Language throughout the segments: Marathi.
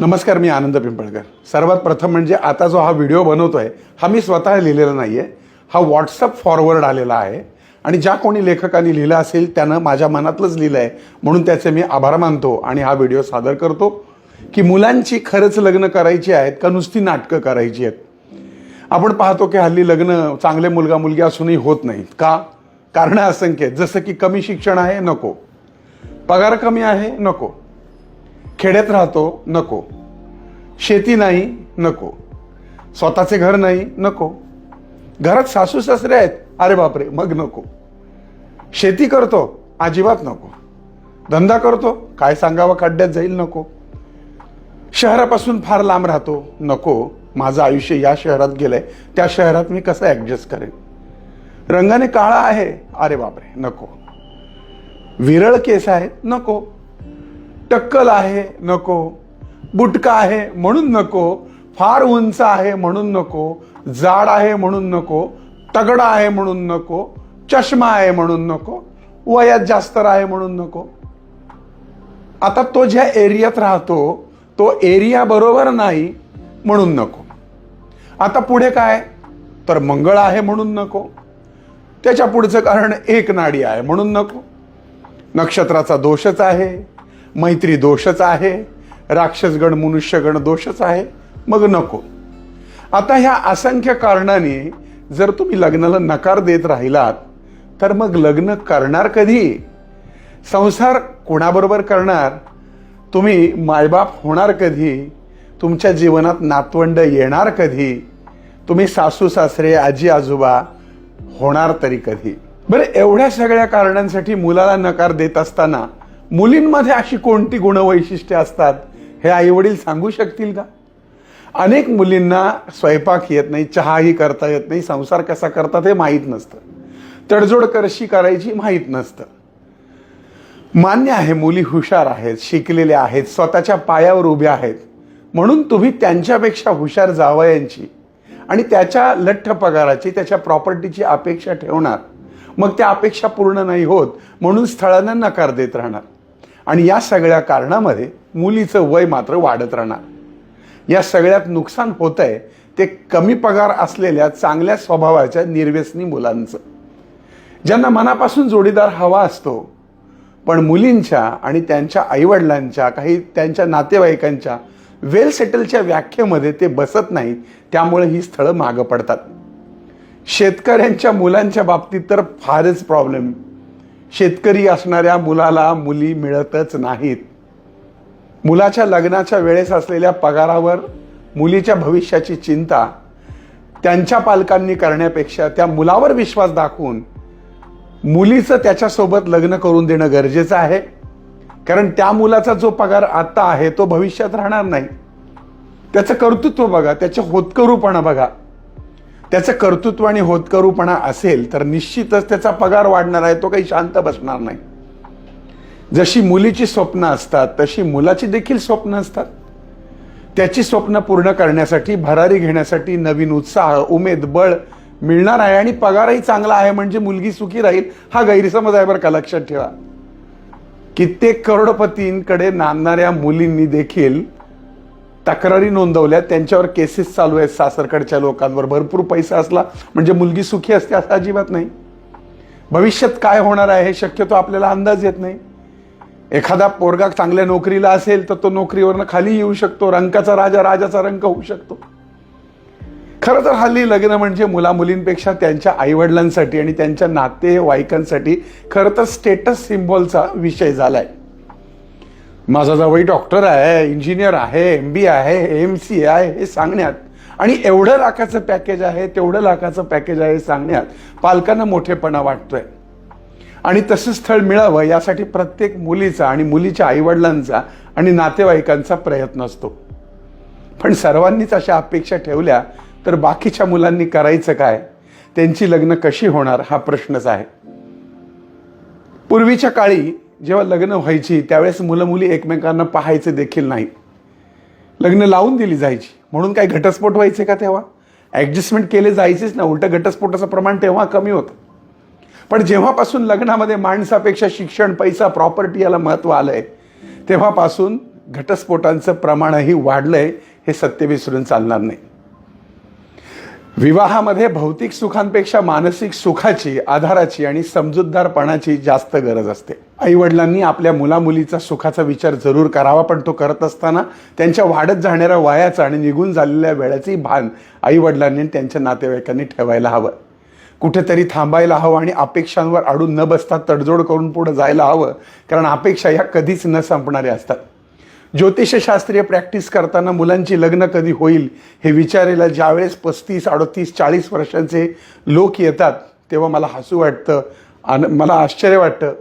नमस्कार, मी आनंद पिंपळकर। सर्वात प्रथम म्हणजे आता जो हा व्हिडिओ बनवतोय हा मी स्वतः लिहिलेला नाहीये, हा व्हॉट्सअप फॉरवर्ड आलेला आहे आणि ज्या कोणी लेखकांनी लिहिला असेल त्यानं माझ्या मनातलंच लिहिलं आहे, म्हणून त्याचे मी आभार मानतो आणि हा व्हिडिओ सादर करतो की मुलांची खरंच लग्न करायची आहेत का नुसती नाटकं करायची आहेत। आपण पाहतो की हल्ली लग्न चांगले मुलगा मुलगी असूनही होत नाहीत का? कारणं असंख्य आहेत, जसं की कमी शिक्षण आहे नको, पगार कमी आहे नको, खेड्यात राहतो नको, शेती नाही नको, स्वतःचे घर नाही नको, घरात सासू सासरे आहेत अरे बापरे मग नको, शेती करतो अजिबात नको, धंदा करतो काय सांगावं खड्ड्यात जाईल नको, शहरापासून फार लांब राहतो नको, माझं आयुष्य या शहरात गेलंय त्या शहरात मी कसं ऍडजस्ट करेन, रंगाने काळा आहे अरे बापरे नको, विरळ केस आहेत नको, टक्कल आहे नको, बुटका आहे म्हणून नको, फार उंच आहे म्हणून नको, जाड आहे म्हणून नको, तगडा आहे म्हणून नको, चष्मा आहे म्हणून नको, वयात जास्त आहे म्हणून नको। आता तो ज्या एरियात राहतो तो एरिया बरोबर नाही म्हणून नको। आता पुढे काय तर मंगळ आहे म्हणून नको, त्याच्या पुढचं कारण एक नाडी आहे म्हणून नको, नक्षत्राचा दोषच आहे, मैत्री दोषच आहे, राक्षसगण मनुष्यगण दोषच आहे मग नको। आता ह्या असंख्य कारणांनी जर तुम्ही लग्नाला नकार देत राहिलात तर मग लग्न करणार कधी, संसार कोणाबरोबर करणार, तुम्ही मायबाप होणार कधी, तुमच्या जीवनात नातवंड येणार कधी, तुम्ही सासू सासरे आजी आजोबा होणार तरी कधी। बरं, एवढ्या सगळ्या कारणांसाठी मुलाला नकार देत असताना मुलींमध्ये अशी कोणती गुणवैशिष्ट्ये असतात हे आईवडील सांगू शकतील का? अनेक मुलींना स्वयंपाक येत नाही, चहाही करता येत नाही, संसार कसा करतात हे माहीत नसतं, तडजोड कशी करायची माहीत नसतं। मान्य आहे मुली हुशार आहेत, शिकलेल्या आहेत, स्वतःच्या पायावर उभ्या आहेत, म्हणून तुम्ही त्यांच्यापेक्षा हुशार जावयांची आणि त्याच्या लठ्ठ पगाराची त्याच्या प्रॉपर्टीची अपेक्षा ठेवणार, मग त्या अपेक्षा पूर्ण नाही होत म्हणून स्थळांना नकार देत राहणार आणि या सगळ्या कारणामध्ये मुलीचं वय मात्र वाढत राहणार। या सगळ्यात नुकसान होतंय ते कमी पगार असलेल्या चांगल्या स्वभावाच्या निर्व्यसनी मुलांचं, ज्यांना मनापासून जोडीदार हवा असतो पण मुलींच्या आणि त्यांच्या आईवडिलांच्या काही त्यांच्या नातेवाईकांच्या वेल सेटलच्या व्याख्येमध्ये ते बसत नाहीत, त्यामुळे ही स्थळं मागं पडतात। शेतकऱ्यांच्या मुलांच्या बाबतीत तर फारच प्रॉब्लेम, शेतकरी असणाऱ्या मुलाला मुली मिळतच नाहीत। मुलाच्या लग्नाच्या वेळेस असलेल्या पगारावर मुलीच्या भविष्याची चिंता त्यांच्या पालकांनी करण्यापेक्षा त्या मुलावर विश्वास दाखवून मुलीचं त्याच्यासोबत लग्न करून देणं गरजेचं आहे, कारण त्या मुलाचा जो पगार आता आहे तो भविष्यात राहणार नाही। त्याचं कर्तृत्व बघा, त्याचे होतकरूपणा बघा, त्याचं कर्तृत्व आणि होतकरूपणा असेल तर निश्चितच त्याचा पगार वाढणार आहे, तो काही शांत बसणार नाही। जशी मुलीची स्वप्न असतात तशी मुलाची देखील स्वप्न असतात, त्याची स्वप्न पूर्ण करण्यासाठी भरारी घेण्यासाठी नवीन उत्साह उमेद बळ मिळणार आहे आणि पगारही चांगला आहे म्हणजे मुलगी सुखी राहील हा गैरसमज आहे बरं का, लक्षात ठेवा। कित्येक करोडपतींकडे नांदणाऱ्या मुलींनी देखील तक्रारी नोंदवल्या, त्यांच्यावर केसेस चालू आहेत सासरकडच्या लोकांवर। भरपूर पैसा असला म्हणजे मुलगी सुखी असते असं अजिबात नाही। भविष्यात काय होणार आहे हे शक्यतो आपल्याला अंदाज येत नाही। एखादा पोरगा चांगल्या नोकरीला असेल तर तो नोकरीवरनं खाली येऊ शकतो, रंकाचा राजा राजाचा रंक होऊ शकतो। खरं तर हल्ली लग्न म्हणजे मुला मुलींपेक्षा त्यांच्या आईवडिलांसाठी आणि त्यांच्या नातेवाईकांसाठी खरं तर स्टेटस सिम्बॉलचा विषय झालाय। माझा जावई डॉक्टर आहे, इंजिनियर आहे, MBA आहे, MCA आहे हे सांगण्यात आणि एवढं लाखाचं पॅकेज आहे तेवढं लाखाचं पॅकेज आहे सांगण्यात पालकांना मोठेपणा वाटतोय आणि तसं स्थळ मिळावं यासाठी प्रत्येक मुलीचा आणि मुलीच्या आईवडिलांचा आणि नातेवाईकांचा प्रयत्न असतो। पण सर्वांनीच अशा अपेक्षा ठेवल्या तर बाकीच्या मुलांनी करायचं काय, त्यांची लग्न कशी होणार हा प्रश्नच आहे। पूर्वीच्या काळी जेव्हा लग्न व्हायची त्यावेळेस मुलं मुली एकमेकांना पाहायचे देखील नाही, लग्न लावून दिली जायची, म्हणून काय घटस्फोट व्हायचे का? तेव्हा ऍडजस्टमेंट केले जायचेच ना, उलट घटस्फोटाचं प्रमाण तेव्हा कमी होतं। पण जेव्हापासून लग्नामध्ये माणसापेक्षा शिक्षण पैसा प्रॉपर्टी याला महत्त्व आलंय तेव्हापासून घटस्फोटांचं प्रमाणही वाढलंय, हे सत्य विसरून चालणार नाही. विवाहामध्ये भौतिक सुखांपेक्षा मानसिक सुखाची, आधाराची आणि समजूतदारपणाची जास्त गरज असते. आईवडिलांनी आपल्या मुलामुलीचा सुखाचा विचार जरूर करावा, पण तो करत असताना त्यांच्या वाढत जाणाऱ्या वयाचा आणि निघून झालेल्या वेळाचंही भान आईवडिलांनी त्यांच्या नातेवाईकांनी ठेवायला हवं. कुठेतरी थांबायला हवं आणि अपेक्षांवर अडून न बसता तडजोड करून पुढे जायला हवं, कारण अपेक्षा ह्या कधीच न संपणाऱ्या असतात. ज्योतिषशास्त्रीय प्रॅक्टिस करताना मुलांची लग्न कधी होईल हे विचारायला ज्यावेळेस 35, 38, 40 वर्षांचे लोक येतात, तेव्हा मला हसू वाटतं आणि मला आश्चर्य वाटतं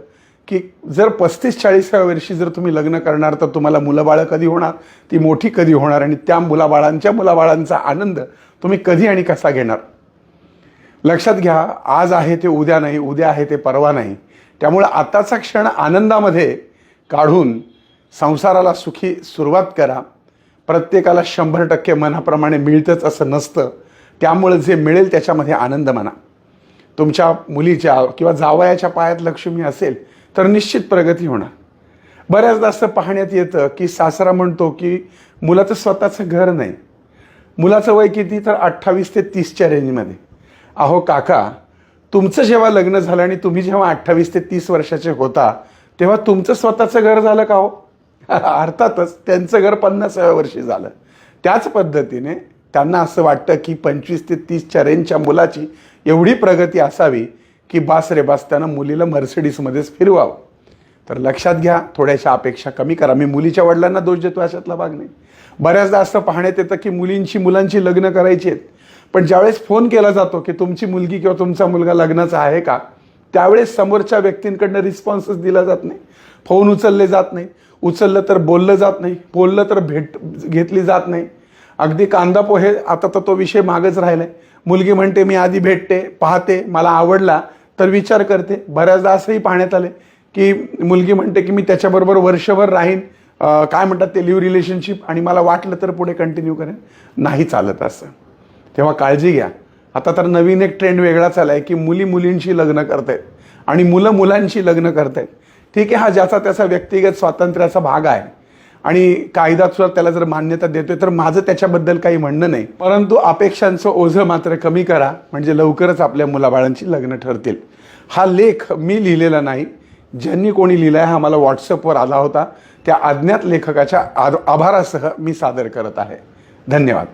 की जर 35-40व्या वर्षी जर तुम्ही लग्न करणार तर तुम्हाला मुलंबाळं कधी होणार, ती मोठी कधी होणार आणि त्या मुलाबाळांचा आनंद तुम्ही कधी आणि कसा घेणार. लक्षात घ्या, आज आहे ते उद्या नाही, उद्या आहे ते परवा नाही. त्यामुळे आताचा क्षण आनंदामध्ये काढून संसाराला सुखी सुरुवात करा. प्रत्येकाला 100% मनाप्रमाणे मिळतंच असं नसतं. त्यामुळे जे मिळेल त्याच्यामध्ये आनंद माना. तुमच्या मुलीच्या किंवा जावयाच्या पायात लक्ष्मी असेल तर निश्चित प्रगती होणार. बऱ्याचदा असं पाहण्यात येतं की सासरा म्हणतो की मुलाचं स्वतःचं घर नाही. मुलाचं वय किती, तर 28 ते 30च्या रेंजमध्ये. अहो काका, तुमचं जेव्हा लग्न झालं आणि तुम्ही जेव्हा 28 ते 30 वर्षाचे होता तेव्हा तुमचं स्वतःचं घर झालं का हो? अर्थातच त्यांचं घर 50व्या वर्षी झालं. त्याच पद्धतीने त्यांना असं वाटतं की 25 ते 30च्या रेंजच्या मुलाची एवढी प्रगती असावी की बास रे बास, त्यानं मुलीला मर्सिडीजमध्येच फिरवावं. तर लक्षात घ्या, थोड्याशा अपेक्षा कमी करा. मी मुलीच्या वडिलांना दोष देतो अशातला भाग नाही. बऱ्याचदा असं पाहण्यात येतं की मुलांची लग्न करायची आहेत, पण ज्यावेळेस फोन केला जातो की तुमची मुलगी किंवा तुमचा मुलगा लग्नाचा आहे का, त्यावेळेस समोरच्या व्यक्तींकडनं रिस्पॉन्सच दिला जात नाही. फोन उचलले जात नाही. उचललं तर बोललं जात नाही. बोललं तर भेट घेतली जात नाही. अगदी कांदा पोहे आता तर तो विषय मागच राहिलाय. मुलगी म्हणते मी आधी भेटते, पाहते, मला आवडला तर विचार करते. बऱ्याचदा असंही पाहण्यात आले की मुलगी म्हणते की मी त्याच्याबरोबर वर्षभर राहीन, काय म्हणतात ते, लिव्ह रिलेशनशिप, आणि मला वाटलं तर पुढे कंटिन्यू करेन. नाही चालत असं. तेव्हा काळजी घ्या. आता तर नवीन एक ट्रेंड वेगळा चालला आहे की मुलींची लग्न करतायत आणि मुलांची लग्न करतायत. ठीक आहे, हा ज्याचा त्याचा व्यक्तिगत स्वातंत्र्याचा भाग आहे आणि कायदा सुद्धा त्याला जर मान्यता देतोय, तर माझं त्याच्याबद्दल काही म्हणणं नाही. परंतु अपेक्षांचं ओझं मात्र कमी करा, म्हणजे लवकरच आपल्या मुलाबाळांची लग्न ठरतील. हा लेख मी लिहिलेला नाही, ज्यांनी कोणी लिहिला आहे हा मला व्हॉट्सअपवर आला होता. त्या अज्ञात लेखकाच्या आभारासह मी सादर करत आहे. धन्यवाद.